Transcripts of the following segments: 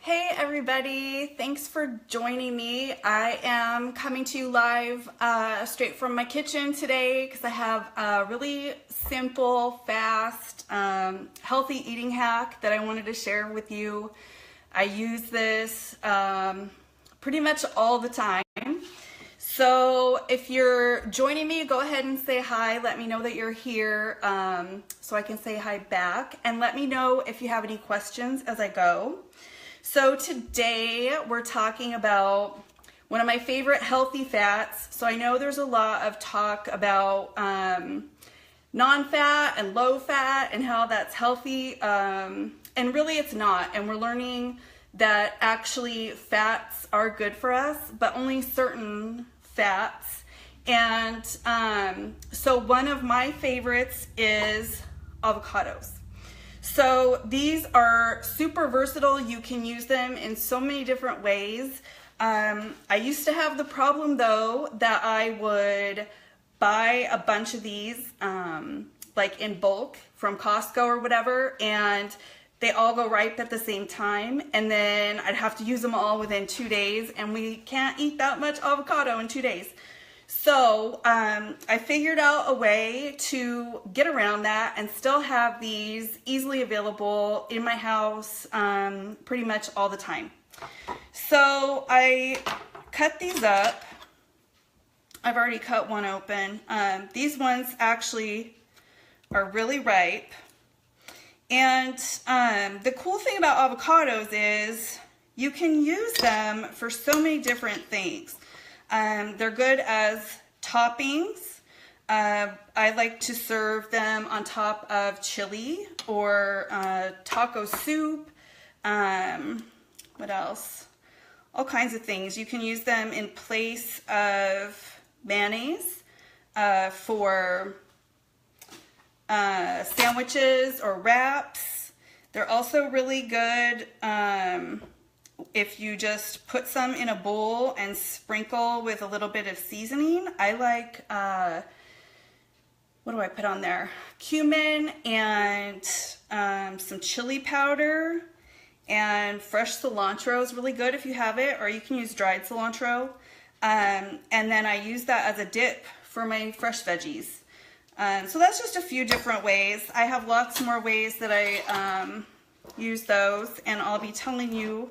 Hey everybody, thanks for joining me. I am coming to you live straight from my kitchen today because I have a really simple, fast, healthy eating hack that I wanted to share with you. I use this pretty much all the time. So if you're joining me, go ahead and say hi. Let me know that you're here so I can say hi back, and let me know if you have any questions as I go. So today we're talking about one of my favorite healthy fats. So I know there's a lot of talk about non-fat and low fat and how that's healthy, and really it's not. And we're learning that actually fats are good for us, but only certain fats. And so one of my favorites is avocados. So these are super versatile. You can use them in so many different ways. I used to have the problem though that I would buy a bunch of these like in bulk from Costco or whatever, and they all go ripe at the same time, and then I'd have to use them all within 2 days, and we can't eat that much avocado in 2 days. So I figured out a way to get around that and still have these easily available in my house pretty much all the time. So I cut these up. I've already cut one open. These ones actually are really ripe. And the cool thing about avocados is you can use them for so many different things. They're good as toppings. I like to serve them on top of chili or taco soup. What else? All kinds of things. You can use them in place of mayonnaise for sandwiches or wraps. They're also really good if you just put some in a bowl and sprinkle with a little bit of seasoning. I like, what do I put on there? Cumin and some chili powder, and fresh cilantro is really good if you have it, or you can use dried cilantro. And then I use that as a dip for my fresh veggies. So that's just a few different ways. I have lots more ways that I use those, and I'll be telling you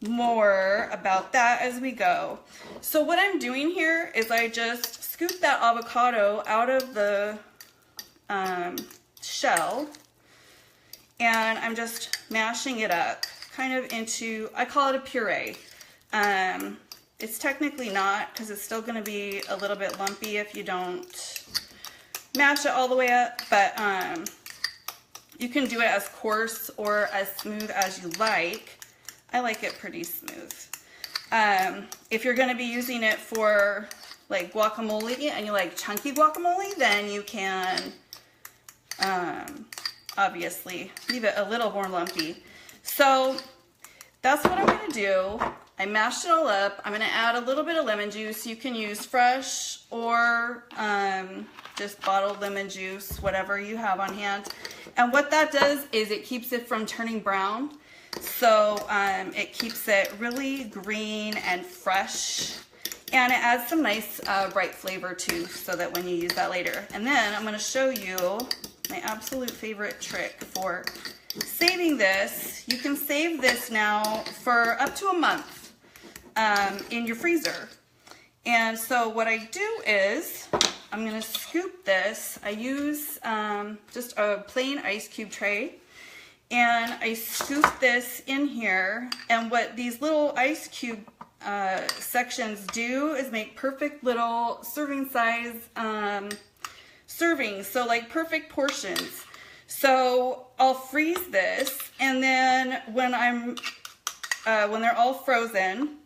more about that as we go. So what I'm doing here is I just scoop that avocado out of the shell, and I'm just mashing it up kind of into, I call it a puree. It's technically not, because it's still going to be a little bit lumpy if you don't mash it all the way up, but you can do it as coarse or as smooth as you like. I like it pretty smooth. If you're going to be using it for like guacamole and you like chunky guacamole, then you can obviously leave it a little more lumpy. So that's what I'm going to do. I mashed it all up. I'm going to add a little bit of lemon juice. You can use fresh or just bottled lemon juice, whatever you have on hand. And what that does is it keeps it from turning brown. So it keeps it really green and fresh, and it adds some nice bright flavor too, so that when you use that later. And then I'm going to show you my absolute favorite trick for saving this. You can save this now for up to a month in your freezer. And so what I do is I'm going to scoop this. I use just a plain ice cube tray, and I scoop this in here, and what these little ice cube sections do is make perfect little serving size servings, so like perfect portions. So I'll freeze this, and then when they're all frozen,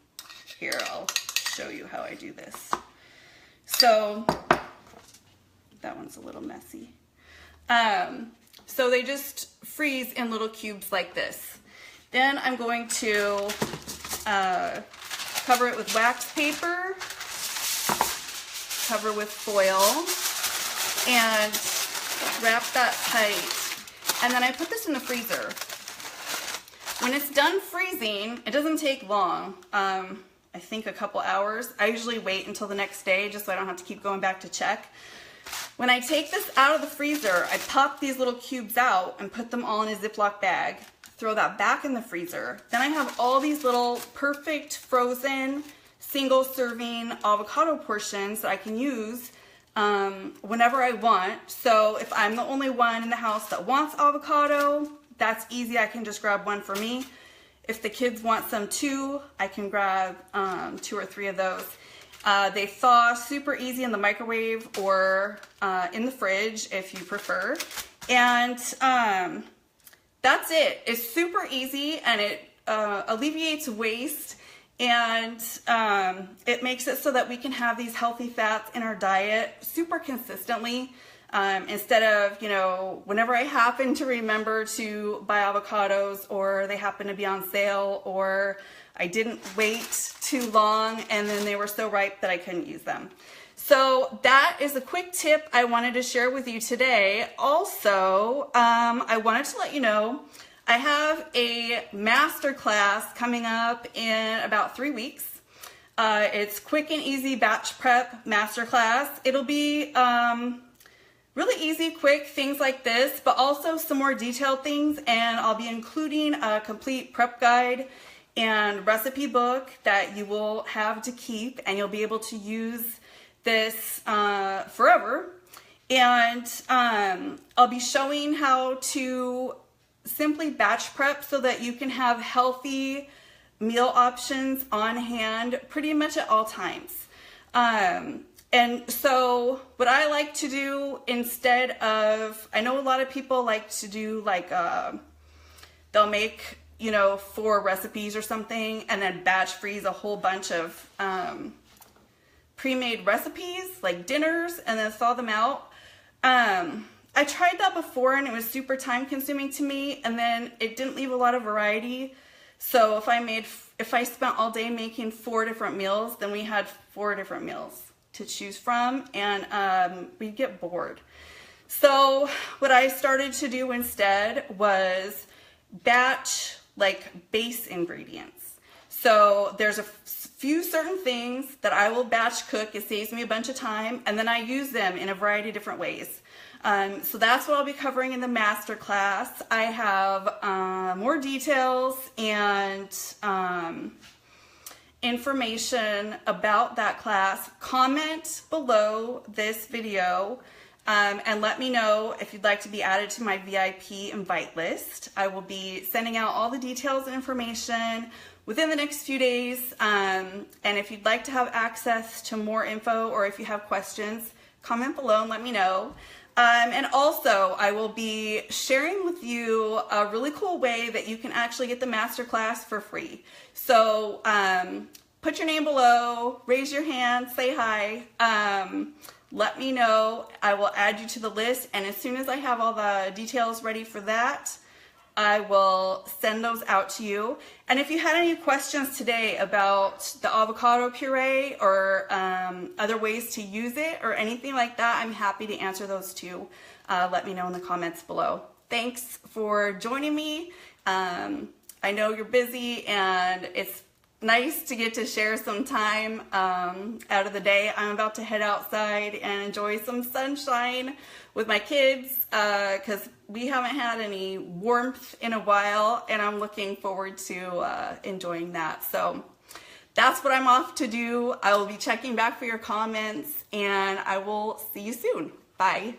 here I'll show you how I do this. So that one's a little messy. So they just freeze in little cubes like this. Then I'm going to cover it with wax paper, cover with foil, and wrap that tight. And then I put this in the freezer. When it's done freezing, it doesn't take long. I think a couple hours. I usually wait until the next day just so I don't have to keep going back to check. When I take this out of the freezer, I pop these little cubes out and put them all in a Ziploc bag. Throw that back in the freezer. Then I have all these little perfect frozen single serving avocado portions that I can use whenever I want. So if I'm the only one in the house that wants avocado, that's easy. I can just grab one for me. If the kids want some too, I can grab 2 or 3 of those. They thaw super easy in the microwave or in the fridge if you prefer. And that's it. It's super easy, and it alleviates waste, and it makes it so that we can have these healthy fats in our diet super consistently. Instead of, you know, whenever I happen to remember to buy avocados, or they happen to be on sale, or I didn't wait too long and then they were so ripe that I couldn't use them. So that is a quick tip I wanted to share with you today. Also, I wanted to let you know I have a masterclass coming up in about 3 weeks. It's quick and easy batch prep masterclass. It'll be really easy, quick things like this, but also some more detailed things, and I'll be including a complete prep guide and recipe book that you will have to keep, and you'll be able to use this forever. And I'll be showing how to simply batch prep so that you can have healthy meal options on hand pretty much at all times. And so what I like to do instead of, I know a lot of people like to do like, they'll make, you know, 4 recipes or something and then batch freeze a whole bunch of pre-made recipes, like dinners, and then thaw them out. I tried that before and it was super time consuming to me, and then it didn't leave a lot of variety. So if I spent all day making 4 different meals, then we had 4 different meals to choose from, and we'd get bored. So what I started to do instead was batch like base ingredients. So there's a few certain things that I will batch cook. It saves me a bunch of time, and then I use them in a variety of different ways. So that's what I'll be covering in the masterclass. I have more details and information about that class. Comment below this video and let me know if you'd like to be added to my VIP invite list. I will be sending out all the details and information within the next few days. And if you'd like to have access to more info, or if you have questions, comment below and let me know. And also, I will be sharing with you a really cool way that you can actually get the masterclass for free. So put your name below, raise your hand, say hi, let me know. I will add you to the list, and as soon as I have all the details ready for that, I will send those out to you. And if you had any questions today about the avocado puree or other ways to use it or anything like that, I'm happy to answer those too. Let me know in the comments below. Thanks for joining me. I know you're busy, and it's nice to get to share some time out of the day. I'm about to head outside and enjoy some sunshine with my kids because we haven't had any warmth in a while, and I'm looking forward to enjoying that. So that's what I'm off to do. I will be checking back for your comments, and I will see you soon. Bye.